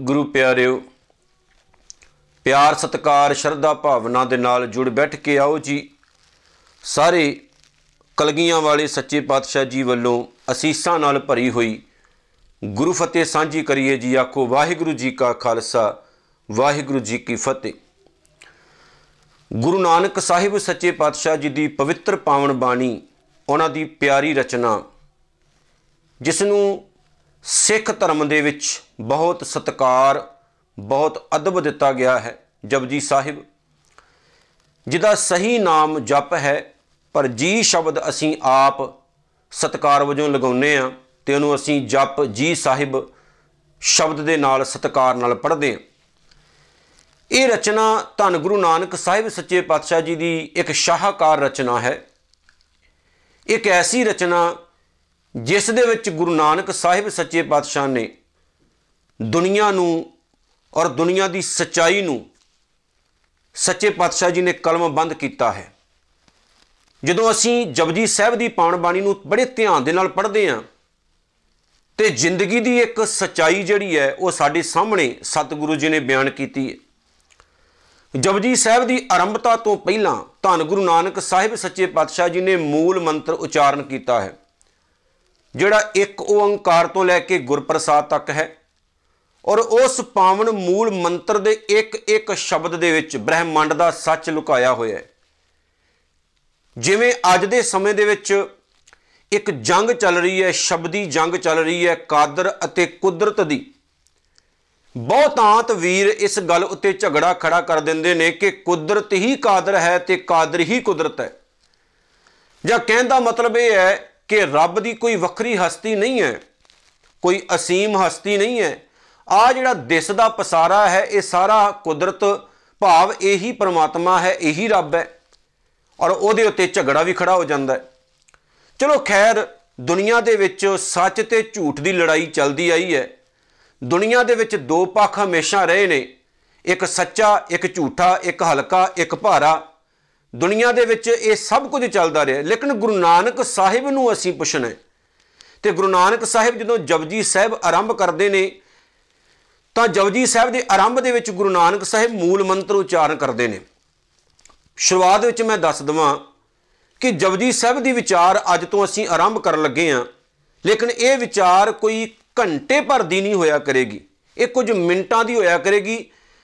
गुरु प्यारिओ, प्यार सत्कार श्रद्धा भावना दे नाल जुड़ बैठ के आओ जी। सारे कलगियां वाले सच्चे पातशाह जी वालों असीसां नाल भरी हुई गुरु फतेह सांझी करिए जी। आखो वाहिगुरु जी का खालसा वाहिगुरु जी की फतेह। गुरु नानक साहिब सच्चे पातशाह जी की पवित्र पावन बाणी, उन्हां दी प्यारी रचना जिसनूं सिख धर्म दे विच बहुत सत्कार बहुत अदब दिता गया है, जपजी साहिब, जिदा सही नाम जप है, पर जी शब्द असीं आप सत्कार वजों लगाउने आ ते उहनूं असीं जप जी साहिब शब्द दे नाल सत्कार नाल पढ़दे हां। ये रचना धन गुरु नानक साहिब सच्चे पातशाह जी की एक शाहकार रचना है। एक ऐसी रचना जिस दे विच गुरु नानक साहिब सच्चे पातशाह ने दुनिया नूं और दुनिया की सच्चाई नूं सच्चे पातशाह जी ने कलमबंद किया है। जदों असीं जपजी साहिब की पावन बाणी नूं बड़े ध्यान दे नाल पढ़दे हां ते जिंदगी की एक सच्चाई जिहड़ी है वो साडे सामने सतगुरु जी ने बयान की है। जपजी साहिब की आरंभता तो पहलां धन गुरु नानक साहिब सच्चे पातशाह जी ने मूल मंत्र उचारण किया है, जिहड़ा एक ओंकार तो लैके गुरप्रसाद तक है। और उस पावन मूल मंत्र दे एक एक शब्द दे विच ब्रह्मंड दा सच लुकाया होया है। जिवें अज दे समय दे विच एक जंग चल रही है, शब्दी जंग चल रही है कादर अते कुदरत दी। बहुतांत वीर इस गल उत्ते झगड़ा खड़ा कर देंदे ने कि कुदरत ही कादर है ते कादर ही कुदरत है। जां कहण दा मतलब यह है कि रब की कोई वक्री हस्ती नहीं है, कोई असीम हस्ती नहीं है। आ जिहड़ा दिसदा पसारा है ये सारा कुदरत भाव यही परमात्मा है, यही रब है। और उहदे उत्ते झगड़ा भी खड़ा हो जाता है। चलो खैर, दुनिया दे विच सच ते झूठ की लड़ाई चलती आई है। दुनिया दे विच दो पक्ष हमेशा रहे ने, एक सच्चा एक झूठा, एक हल्का एक भारा। दुनिया दे विच ये सब कुछ चलता रहा। लेकिन गुरु नानक साहिब नूं असीं पुछना है ते गुरु नानक साहिब जदों जपजी साहिब आरंभ करते हैं तो जपजी साहिब के आरंभ दे विच गुरु नानक साहिब मूल मंत्र उच्चारण करते हैं। शुरुआत विच मैं दस देवां कि जपजी साहिब की विचार अज तो असीं आरंभ कर लगे हाँ, लेकिन ये विचार कोई घंटे भर दी नहीं होया करेगी, ये कुछ मिनटां दी होया करेगी।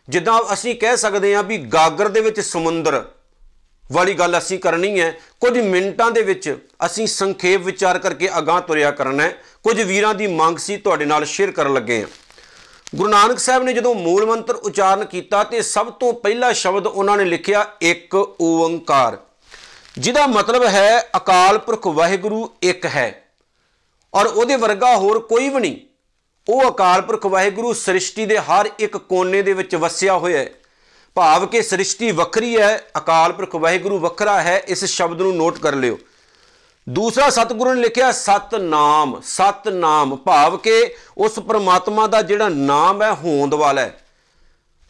जिद्दां असीं कह सकते हैं भी गागर दे विच समुंदर वाली गल असीं करनी है। कुछ मिनटां दे विच असीं संखेप विचार करके अगां तुरिया करना है। कुछ वीरां दी मंग सी तुहाडे नाल शेयर करन लगे हैं। गुरु नानक साहब ने जदों मूल मंत्र उचारण किया तो सब तो पहला शब्द उन्होंने लिखिया एक ओंकार, जिहदा मतलब है अकाल पुरख वाहिगुरु एक है और उहदे वर्गा होर कोई भी नहीं। वो अकाल पुरख वाहिगुरु सृष्टि के हर एक कोने दे विच वसिया होया है। भाव के सृष्टि वखरी है, अकाल पुरख वाहिगुरु वखरा है। इस शब्द को नोट कर लियो। दूसरा सतगुरु ने लिखा सतनाम, सतनाम भाव के उस परमात्मा का जिहड़ा नाम है होंद वाला है।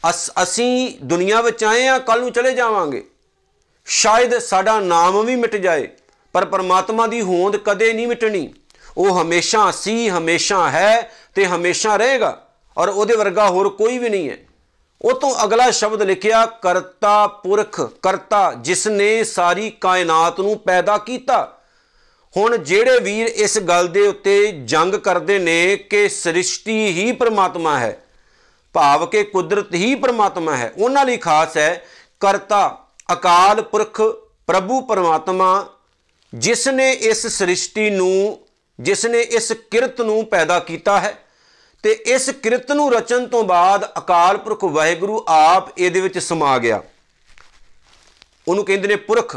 असीं दुनिया में आए हैं, कल नूं चले जावांगे, शायद साडा नाम भी मिट जाए, पर परमात्मा की होंद कदे नहीं मिटनी। वो हमेशा सी, हमेशा है ते हमेशा रहेगा और उहदे वर्गा होर कोई भी नहीं है। वो तो अगला शब्द लिखिया करता पुरख, करता जिसने सारी कायनात नूं पैदा किया। हुण जेड़े वीर इस गल दे उत्ते जंग करते ने कि सृष्टि ही परमात्मा है, भाव के कुदरत ही परमात्मा है, उन्हां लई खास है करता अकाल पुरख प्रभु परमात्मा जिसने इस सृष्टि नूं, जिसने इस किरत नूं पैदा किया है। ते इस किरत नूं रचन तो बाद अकाल पुरख वाहिगुरु आप इहदे विच समा गया। उहनूं कहंदे ने पुरख।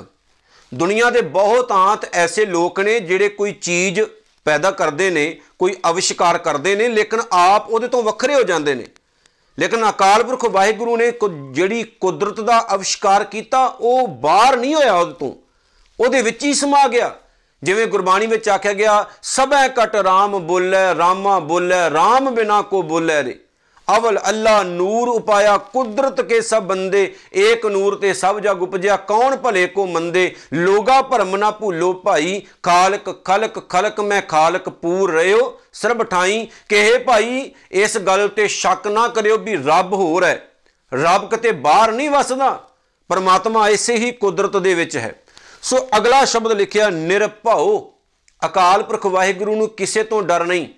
दुनिया के बहुत आंत ऐसे लोग ने जिहड़े कोई चीज़ पैदा करते हैं, कोई आविष्कार करते हैं, लेकिन आप उहदे तो वखरे हो जाते हैं। लेकिन अकाल पुरख वाहिगुरु ने जिहड़ी कुदरत का आविष्कार किया वो बाहर नहीं होया, उहदे तो उहदे विच ही समा गया। जिवें गुरबाणी में आख्या गया सबै कट राम बोलै, रामा बोलै, राम बिना को बोलै रे। अवल अल्लाह नूर उपाया कुदरत के सब बंदे, एक नूर ते सब जग उपजया, कौन भले को मंदे, लोगा भरम ना भूलो भाई, खालक खलक खलक मैं खालक पूर रहे हो सरब ठाई। कि हे भाई इस गल ते शक ना करियो भी रब होर है, रब किते बाहर नहीं वसदा, परमात्मा इसे ही कुदरत दे विच है। सो अगला शब्द लिखिया निरभउ, अकाल पुरख वाहिगुरू नूं किसे तो डर नहीं,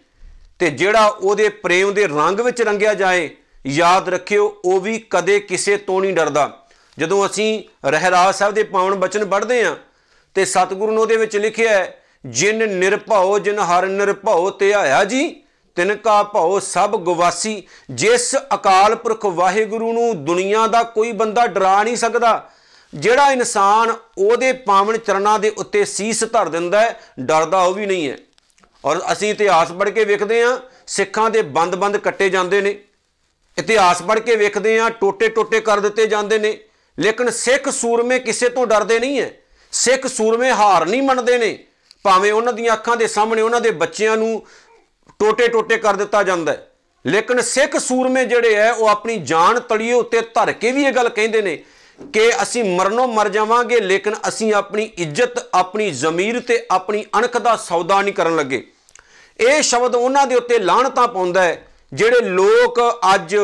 ते जिहड़ा ओहदे प्रेम दे रंग विच रंगिया जाए, याद रखियो वो भी कदे किसे तो नहीं डरदा। जदों असीं रहराज साहब दे पावन बचन पढ़दे हां ते सतगुरू ने ओहदे विच लिखिया है, जिन निरभउ जिन हर निरभउ ध्याया जी, तिनका भउ सब गवासी। जिस अकाल पुरख वाहिगुरू नूं दुनिया दा कोई बंदा डरा नहीं सकदा, जिहड़ा इंसान ओहदे पावन चरणां दे उत्ते सीस धर दिंदा है, डरदा वो भी नहीं है। और असीं इतिहास पढ़ के वेखदे हां सिखां दे बंद बंद कट्टे जांदे ने, इतिहास पढ़ के वेखदे हां टोटे टोटे कर दिते जांदे ने, लेकिन सिख सूरमे किसे तो डरदे नहीं है। सिख सूरमे हार नहीं मनदे ने, भावें उन्हां दी अखां दे सामने उन्हां दे बच्चिआं नूं टोटे टोटे कर दिता जाता है, लेकिन सिख सूरमे जिहड़े है वो अपनी जान तड़िए उत्ते धर के भी ये गल कहिंदे ने कि असीं मरनों मर जावांगे, लेकिन असीं अपनी इज्जत अपनी ज़मीर ते अपनी अणख दा सौदा नहीं करन लगे। ये शब्द उन्हां दे उत्ते लाहनतां पाउंदा है जिहड़े लोग अज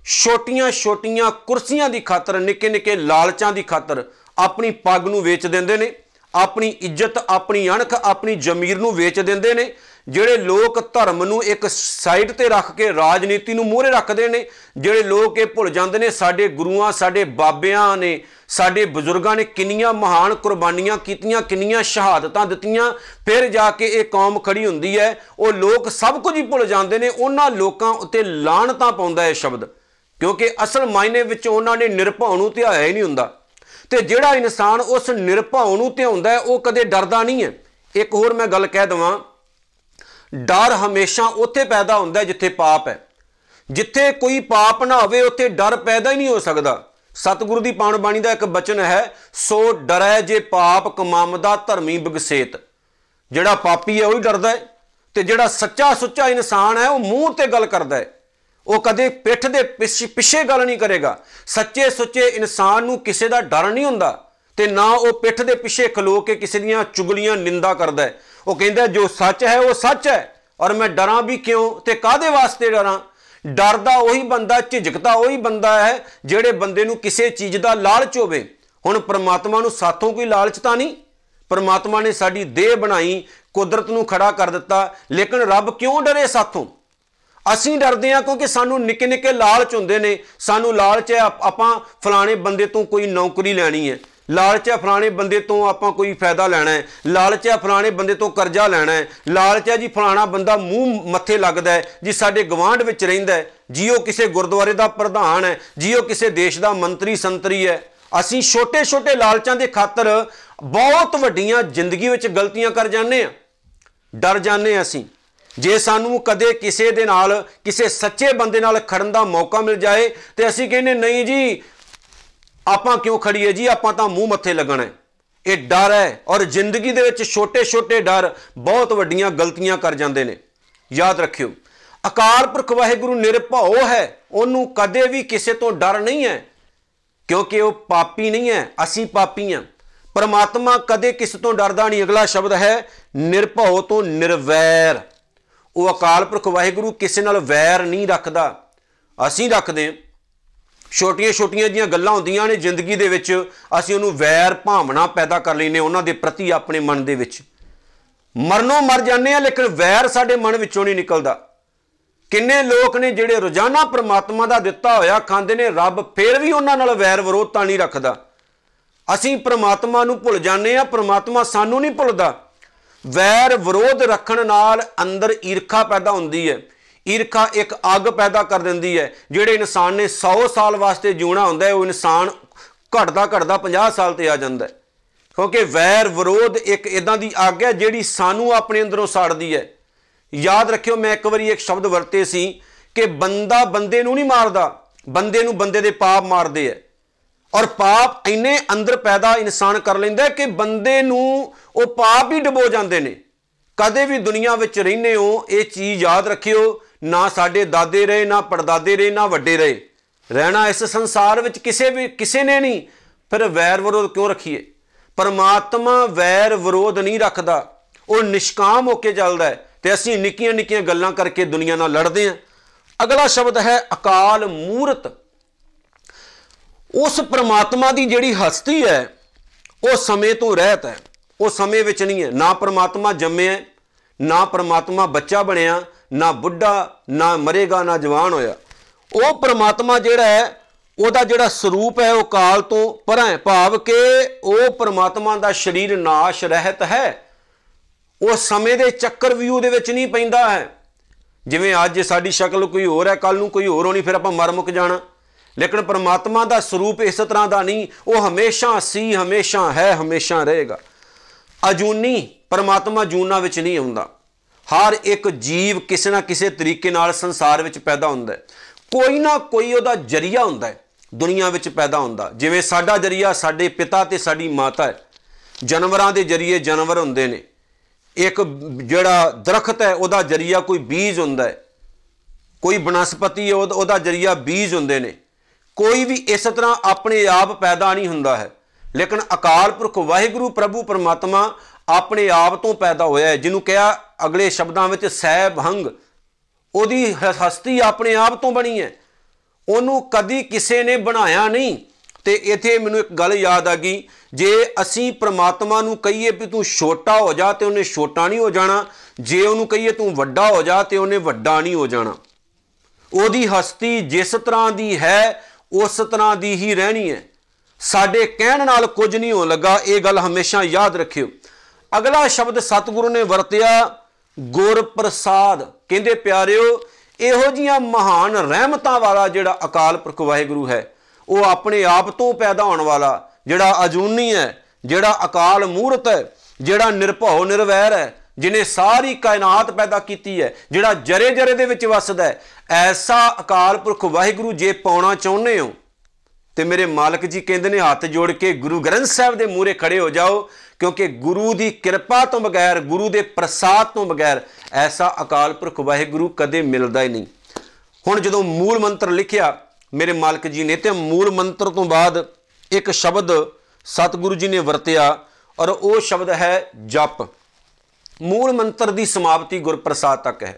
छोटियां छोटियां कुर्सियां दी खातर निक्के निक्के लालचां दी खातर अपनी पग नूं वेच दिंदे ने, अपनी इज्जत अपनी अणख अपनी ज़मीर नूं वेच दिंदे ने। जिहड़े लोग धर्म नूं एक साइड ते रख के राजनीति नूं मूहरे रखदे ने, जिहड़े लोग ये भुल जांदे ने साडे गुरुआं साडे बाबियां ने साडे बजुर्गां ने किन्नियां महान कुर्बानियां कीतियां, किन्नियां शहादतां दित्तियां, फिर जाके ये कौम खड़ी हुंदी है, वो लोग सब कुछ ही भुल जांदे ने। उन्हां लोकां उत्ते लाहनतां पाउंदा है शब्द, क्योंकि असल मायने विच उन्हां ने निरभउ नूं ध्याया ही नहीं हुंदा। ते जिहड़ा इंसान उस निरभउ नूं ध्याउंदा है वो कदे डरदा नहीं है। एक होर मैं गल कह देवां, डर हमेशा उत्थे पैदा होंदा है जिथे पाप है। जिथे कोई पाप ना होवे उत्थे डर पैदा ही नहीं हो सकता। सतगुरु दी पावन बाणी दा एक बचन है, सो डरै जे पाप कमामदा धर्मी बिगसेत। जिहड़ा पापी है वही डरदा है, ते जिहड़ा सच्चा सुच्चा इंसान है वो मूँह ते गल करदा है, वो कदे पिठ दे पिछे गल नहीं करेगा। सच्चे सुच्चे इंसान नूं किसे दा डर नहीं हुंदा, ते ना वो पिठ दे पिछे खलो के किसी दियां चुगलियां निंदा करदा है। वो कहता है जो सच है वो सच है, और मैं डरां भी क्यों ते कादे वास्ते डरां। डरदा वही बंदा, झिझकदा वही बंदा है जिहड़े बंदे नूं किसी चीज़ दा लालच होवे। हुण परमात्मा नूं साथों कोई लालच तां नहीं, परमात्मा ने साडी देह बनाई कुदरत नूं खड़ा कर दिता, लेकिन रब क्यों डरे साथों? असीं डरदे हां क्योंकि सानूं निक्के निक्के लालच हुंदे ने। सानूं लालच है आपां फलाणे बंदे तो कोई नौकरी लैनी है, लालच है फलाने बंदे तो आपां कोई फायदा लैना है, लालच है फलाने बंदे तो करजा लैना है, लालच है जी फलाना बंदा मूँह मत्थे लगदा है जी साडे गवांढ विच रहिंदा है, जी वो किसी गुरुद्वारे दा प्रधान है, जी वो किसी देश दा मंत्री संतरी है। असीं छोटे छोटे लालचां दे खातर बहुत वड्डियां जिंदगी विच गलतियां कर जाने आ, डर जाने असीं। जे सानू कदे किसी दे नाल किसी सच्चे बंदे नाल खड़न दा मौका मिल जाए तो असीं कहने नहीं जी आपां क्यों खड़ीए जी, आपां तां मूँह मत्थे लगना है। ये डर है, और जिंदगी दे विच छोटे छोटे डर बहुत वड्डियां गलतियां कर जांदे ने। याद रखियो अकाल पुरख वाहिगुरू निरभउ है, उन्होंने कदे भी किसी तो डर नहीं है, क्योंकि वह पापी नहीं है, असीं पापी हैं। परमात्मा कदे किसी तो डरदा नहीं। अगला शब्द है निरभउ तो निर्वैर। वह अकाल पुरख वाहिगुरू किसी नाल वैर नहीं रखदा, असीं रखदे। छोटियां छोटियां जिहियां गल्लां हुंदियां ने जिंदगी दे विच, असीं उहनूं वैर भावना पैदा कर लैंदे उहनां दे प्रति अपने मन दे विच। मरनों मर जाने आ लेकिन वैर साडे मन विचों नहीं निकलदा। किन्ने लोग ने जिहड़े रोजाना परमात्मा दा दित्ता होया खांदे ने, रब फिर भी उहनां नाल वैर विरोधता नहीं रखदा। असीं परमात्मा नूं भुल जाने आ, परमात्मा सानूं नहीं भुलदा। वैर विरोध रखण नाल अंदर ईरखा पैदा हुंदी है। ईरखा एक अग पैदा कर दिंदी है। जिहड़े इंसान ने 100 साल वास्ते जीना हुंदा है, वो इंसान घटदा घटदा 50 साल ते आ जांदा है, क्योंकि वैर विरोध एक इदां दी अग है जिहड़ी सानूं अपने अंदरों साड़दी है। याद रखियो मैं एक बारी एक शब्द वरते सी कि बंदा बंदे नूं नहीं मारदा, बंदे नूं बंदे दे पाप मारदे है। और पाप इन्ने अंदर पैदा इंसान कर लैंदा है कि बंदे नूं वो पाप ही डबो जांदे ने। कदे भी दुनिया विच रहिंदे हो ये चीज़ याद रखियो, ना साडे दादे रहे, ना परदादे रहे, ना वड्डे रहे। रहना इस संसार विच किसी ने नहीं, फिर वैर विरोध क्यों रखिए? परमात्मा वैर विरोध नहीं रखता, वो निष्काम होके चलता है, तो असीं निक्कियां निक्कियां गल्लां करके दुनिया नाल लड़दे हैं। अगला शब्द है अकाल मूरत। उस परमात्मा की जिहड़ी हस्ती है वो समय तो रहत है, वो समय विच नहीं है। ना परमात्मा जम्मिया, ना परमात्मा बच्चा बनया, ना बुढ़ा, ना मरेगा, ना जवान होया। वो परमात्मा जिहड़ा है ਉਹਦਾ ਜਿਹੜਾ ਸਰੂਪ है वो काल तो पर है, भाव के वो परमात्मा का शरीर नाश रहत है, वो समय के चक्कर भी वो नहीं पैंदा है। जिवें अज साडी शक्ल कोई होर है, कल नूं कोई होर होनी, फिर आपां मर मुक जाना। लेकिन परमात्मा का स्वरूप इस तरह का नहीं, वो हमेशा सी, हमेशा है, हमेशा रहेगा। अजूनी परमात्मा जूना विच नहीं आउंदा। हर एक जीव किसी ना किसी तरीके नाल संसार विच पैदा हुंदा है, कोई ना कोई उहदा जरिया हुंदा है दुनिया विच पैदा हुंदा। जिवें साडा जरिया साडे पिता ते साडी माता है, जानवरां दे जरिए जानवर हुंदे ने, एक जिहड़ा दरखत है उहदा जरिया कोई बीज हुंदा है, कोई बनस्पति है उहदा जरिया बीज हुंदे ने। कोई भी इस तरह अपने आप पैदा नहीं हुंदा है, लेकिन अकाल पुरख वाहिगुरू प्रभु परमात्मा अपने आप तो पैदा होया है, जिन्हों कहा अगले शब्दों में सैभंग, उहदी हस्ती अपने आप तो बनी है, उन्होंने कदी किसी ने बनाया नहीं। तो इत्थे मैनूं एक गल याद आ गई, जे असी परमात्मा नूं कहीए भी तू छोटा हो जा तो उन्हें छोटा नहीं हो जाना, जे उन्होंने कहीए तू वड्डा हो जा तो उन्हें वड्डा नहीं हो जाना। उहदी हस्ती जिस तरह की है उस तरह की ही रहनी है, साडे कहण नाल कुछ नहीं होण लगा। ये गल हमेशा याद रखियो। अगला शब्द सतगुरु ने वरतिया गुर प्रसाद। कहंदे प्यारिओ, इहो जिहियां महान रहमतां वाला जिहड़ा अकाल पुरख वाहिगुरू है, वो अपने आप तो पैदा होने वाला, जिहड़ा अजूनी है, जिहड़ा अकाल मूरत है, जिहड़ा निरभौ निरवैर है, जिन्हें सारी कायनात पैदा की है, जिहड़ा जरे जरे दे विच वसदा है, ऐसा अकाल पुरख वाहिगुरू जे पाउणा चाहुंदे हो तो मेरे मालक जी कहते हैं हाथ जोड़ के गुरु ग्रंथ साहब के मूहरे खड़े हो जाओ, क्योंकि गुरु की कृपा तो बगैर, गुरु के प्रसाद तो बगैर ऐसा अकाल पुरख वाहिगुरू कदे मिलता ही नहीं। हुण जदों मूल मंत्र लिखिया मेरे मालक जी ने, तो मूल मंत्र तो बाद एक शब्द सतगुरु जी ने वरतिया और वो शब्द है जप। मूल मंत्र की समाप्ति गुरप्रसाद तक है।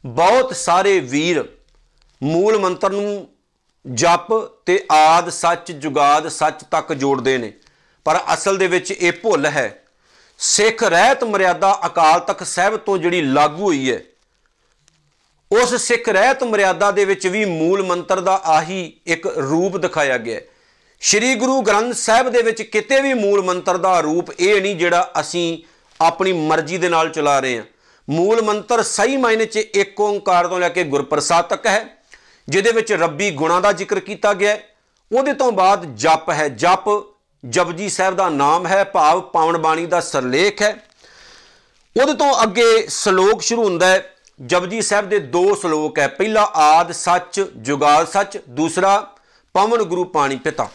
बहुत सारे वीर मूल मंत्र नूं जप ते आद सच जुगाद सच तक जोड़ते हैं, पर असल दे विच ये भुल है। सिख रहत मर्यादा अकाल तख्त साहिब तो जिहड़ी लागू हुई है, उस सिख रहत मर्यादा दे विच भी मूल मंत्र का आही एक रूप दिखाया गया। श्री गुरु ग्रंथ साहिब दे विच किते भी मूल मंत्र का रूप ये नहीं जिहड़ा असीं अपनी मर्जी दे नाल चला रहे हैं। मूल मंत्र सही मायने च एक ओंकार तो लैके गुरप्रसाद तक है, जिहदे विच रब्बी गुणां दा जिक्र किया गया। उहदे तो बाद जप है। जप जपजी साहब का नाम है, भाव पावन बाणी का सरलेख है। उहदे तो अगे सलोक शुरू हुंदा है। जपजी साहब के दो सलोक है, पहला आद सच जुगाद सच, दूसरा पवन गुरु पाणी पिता।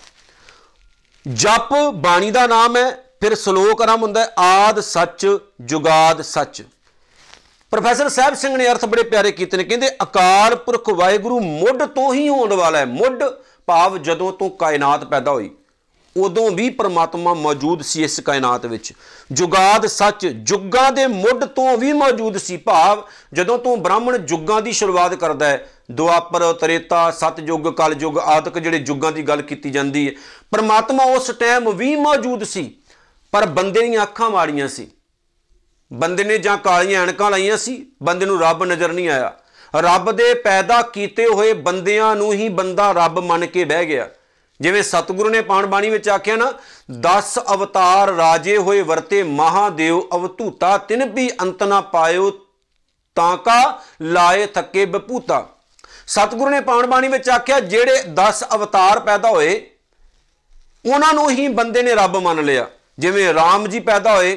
जप बाणी का नाम है, फिर सलोक आरंभ हुंदा है आद सच जुगाद सच। प्रोफैसर साहब सिंह ने अर्थ बड़े प्यारे किए ने, कहते अकाल पुरख वाहिगुरू मुढ़ तो ही होने वाला है। मुढ़ भाव जदों तो कायनात पैदा हुई उदों भी परमात्मा मौजूद सी इस कायनात विच। जुगाद सच जुगां दे मुढ़ तो भी मौजूद सी, भाव जदों तो ब्राह्मण जुगां की शुरुआत करता है, दुआपर त्रेता सतयुग कलयुग आदਿਕ जिहड़े जुगां की गल की जाती है, परमात्मा उस टाइम भी मौजूद सी। पर बंदे दी अखां माड़ियां सी, बंदे ने जां कालियां ऐनकां लाइयां सी, बंदे नूं रब नज़र नहीं आया। रब दे पैदा कीते हुए बंदियां नूं ही बंदा रब मन के बह गया। जिवें सतगुरु ने पाण बाणी विच आख्या ना, 10 अवतार राजे होए वरते महादेव अवधूता, तिन भी अंत ना पायो ताका लाए थके बपूता। सतगुरु ने पाण बाणी विच आख्या जेड़े 10 अवतार पैदा होए उन्हां नूं ही बंदे ने रब मान लिया। जिवें राम जी पैदा होए,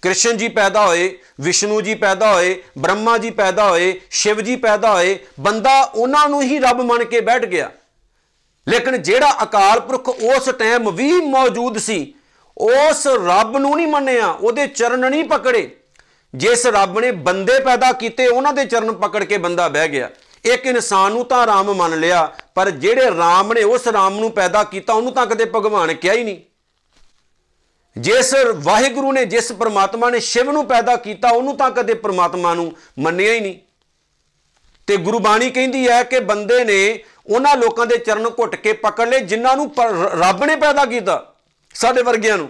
कृष्ण जी पैदा होए, विष्णु जी पैदा होए, ब्रह्मा जी पैदा होए, शिव जी पैदा होए, बंदा उन्हां नूं ही रब मान के बैठ गया। लेकिन जेड़ा अकाल पुरख उस टाइम भी मौजूद सी, उस रब नूं नहीं मन्निया, उहदे चरण नहीं पकड़े। जिस रब ने बंदे पैदा किए उन्होंने दे चरण पकड़ के बंदा बह गया। एक इंसान नूं तां राम मन लिया, पर जेड़े राम ने उस राम नूं पैदा किया उन्होंने तां कदे भगवान कहा ही नहीं। जिस वाहिगुरु ने, जिस परमात्मा ने शिव नूं पैदा किया उन्होंने तां कदे परमात्मा नूं मन्निया ही नहीं। ते गुरबाणी कहती है कि बंदे ने उन्हां लोकां दे चरण घुट के पकड़ ले जिन्हां नूं रब ने पैदा किया, साडे वर्गियां नूं।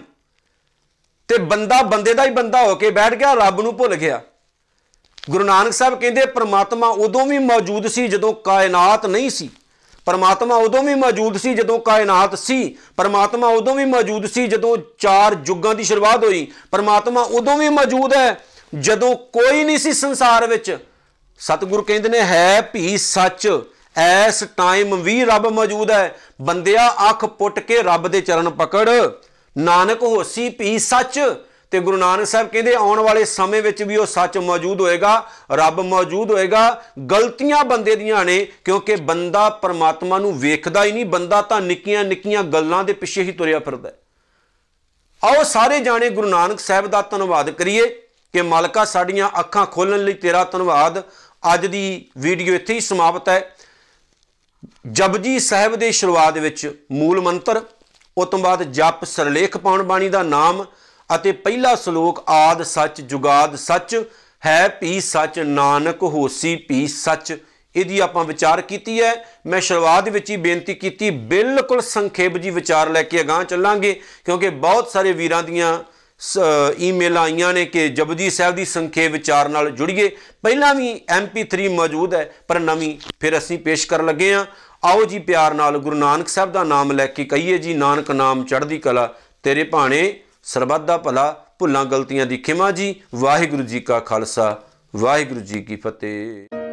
ते बंदा बंदे दा ही बंदा होके बैठ गया, रब नूं भुल गया। गुरु नानक साहब कहते परमात्मा उदों भी मौजूद सी जदों कायनात नहीं सी, परमात्मा उदों भी मौजूद सी जदों कायनात सी, परमात्मा उदों भी मौजूद सी जदों 4 युगां की शुरुआत हुई, परमात्मा उदों भी मौजूद है जदों कोई नहीं सी संसार विच। सतगुरु कहते ने है भी सच, ऐस टाइम भी रब मौजूद है। बंदिया अख पुट के रब दे चरण पकड़, नानक होसी भी सच। ते गुरु नानक साहब कहते आने वाले समय विच भी वह सच मौजूद होएगा, रब मौजूद होएगा। गलतियां बंदे दियां ने, क्योंकि बंदा परमात्मा नूं वेखदा ही नहीं, बंदा तां निक्कियां निक्कियां गल्लां दे पिछे ही तुरिया फिरदा है। आओ सारे जाने गुरु नानक साहब दा धन्नवाद करिए कि मालका साडियां अखां खोलण लई तेरा धन्नवाद। अज दी वीडियो इत्थे ही समाप्त है। जपजी साहब दे शुरुआत विच मूल मंत्र, उस तो बाद जप सरलेख पाउण बाणी दा नाम अते पहला सलोक आद सच जुगाद सच है भी सच नानक होसी भी सच। इहदी आपां विचार कीती है। मैं शुरुआत विच ही बेनती कीती, बिल्कुल संखेप जी विचार लैके अगां चलांगे, क्योंकि बहुत सारे वीरां दियां ईमेल आईयां ने कि जपजी साहब की संखेप विचार नाल जुड़िए। पहला भी MP3 मौजूद है, पर नवीं फिर असीं पेश कर लगे हाँ। आओ जी प्यार नाल गुरु नानक साहब का नाम लैके कहिए जी, नानक नाम चढ़दी कला, तेरे भाणे सरबत दा भला, भुलां गलतियां दी खिमा जी। वाहिगुरू जी का खालसा, वाहिगुरू जी की फतेह।